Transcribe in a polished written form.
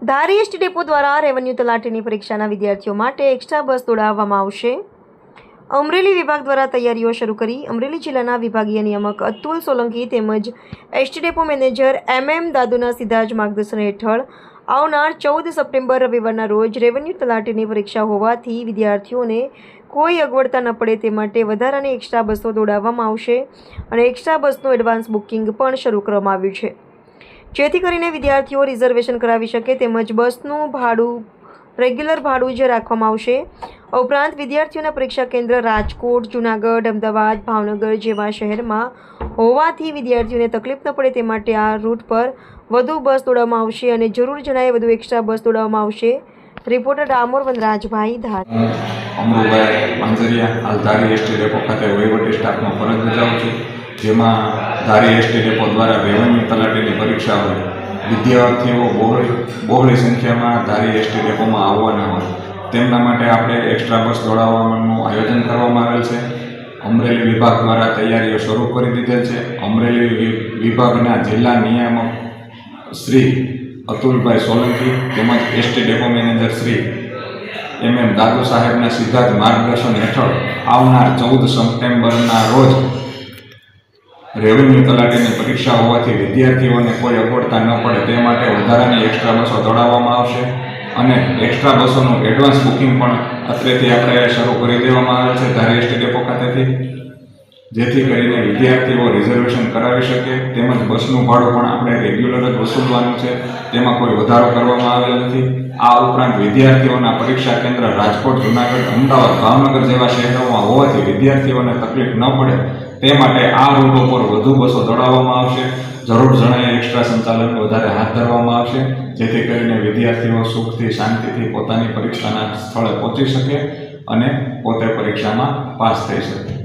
ધારી ST depot દ્વારા revenue તલાટીની પરીક્ષાના વિદ્યાર્થીઓ માટે એક્સ્ટ્રા બસ દોડાવવામાં આવશે। અમરેલી વિભાગ દ્વારા તૈયારીઓ શરૂ કરી। અમરેલી જિલ્લાના વિભાગીય નિયામક અતુલ સોલંકી તેમજ એસટી ડેપો મેનેજર MM દાદુના સીધા જ માર્ગદર્શન હેઠળ આવનાર 14 સપ્ટેમ્બર રવિવારના રોજ રેવન્યુ તલાટીની પરીક્ષા હોવાથી વિદ્યાર્થીઓને કોઈ અગવડતા ન પડે તે માટે વધારાની એક્સ્ટ્રા બસો દોડાવવામાં આવશે અને એક્સ્ટ્રા બસનું એડવાન્સ બુકિંગ પણ શરૂ કરવામાં આવ્યું છે, જેથી કરીને વિદ્યાર્થીઓ રિઝર્વેશન કરાવી શકે તેમજ બસનું ભાડું રેગ્યુલર ભાડું જ રાખવામાં આવશે। ઉપરાંત વિદ્યાર્થીઓના પરીક્ષા કેન્દ્ર રાજકોટ, જૂનાગઢ, અમદાવાદ, ભાવનગર જેવા શહેરમાં હોવાથી વિદ્યાર્થીઓને તકલીફ ન પડે તે માટે આ રૂટ પર વધુ બસ દોડાવવામાં આવશે અને જરૂર જણાય વધુ એક્સ્ટ્રા બસ દોડાવવામાં આવશે। રિપોર્ટર ડામોર વનરાજભાઈ ધાર। અમરુભાઈ માંજરિયા હાલ ધારી એસટી ડેપો ખાતે વહીવટી સ્ટાફનો ફરજ બજાવું છું, જેમાં ધારી એસટી ડેપો દ્વારા રેવન્યુ તલાટીની પરીક્ષા હોય। વિદ્યાર્થીઓ બહોળી સંખ્યામાં ધારી એસટી ડેપોમાં આવવાના હોય તેમના માટે આપણે એક્સ્ટ્રા બસ દોડાવવાનું આયોજન કરવામાં આવેલ છે। અમરેલી વિભાગ દ્વારા તૈયારીઓ શરૂ કરી દીધેલ છે। અમરેલી વિભાગના જિલ્લા નિયામક શ્રી અતુલભાઈ સોલંકી તેમજ ST depot manager Shri MM દાદુ સાહેબના સીધા જ માર્ગદર્શન હેઠળ આવનાર 14 સપ્ટેમ્બરના રોજ રેવન્યુ તલાટીની પરીક્ષા હોવાથી વિદ્યાર્થીઓને કોઈ અગવડતા ન પડે તે માટે વધારાની એક્સ્ટ્રા બસો દોડાવવામાં આવશે અને એક્સ્ટ્રા બસોનું એડવાન્સ બુકિંગ પણ અત્રેથી આપણે શરૂ કરી દેવામાં આવેલ છે ધારી એસટી ડેપો ખાતેથી, જેથી કરીને વિદ્યાર્થીઓ રિઝર્વેશન કરાવી શકે તેમજ બસનું ભાડું પણ આપણે રેગ્યુલર જ વસૂલવાનું છે, તેમાં કોઈ વધારો કરવામાં આવેલ નથી। આ ઉપરાંત વિદ્યાર્થીઓના પરીક્ષા કેન્દ્ર રાજકોટ, જૂનાગઢ, અમદાવાદ, ભાવનગર જેવા શહેરોમાં હોવાથી વિદ્યાર્થીઓને તકલીફ ન પડે તે માટે આ રૂટો પર વધુ બસો દોડાવવામાં આવશે। જરૂર જણાય એક્સ્ટ્રા સંચાલન વધારે હાથ ધરવામાં આવશે, જેથી કરીને વિદ્યાર્થીઓ સુખથી શાંતિથી પોતાની પરીક્ષાના સ્થળે પહોંચી શકે અને પોતે પરીક્ષામાં પાસ થઈ શકે।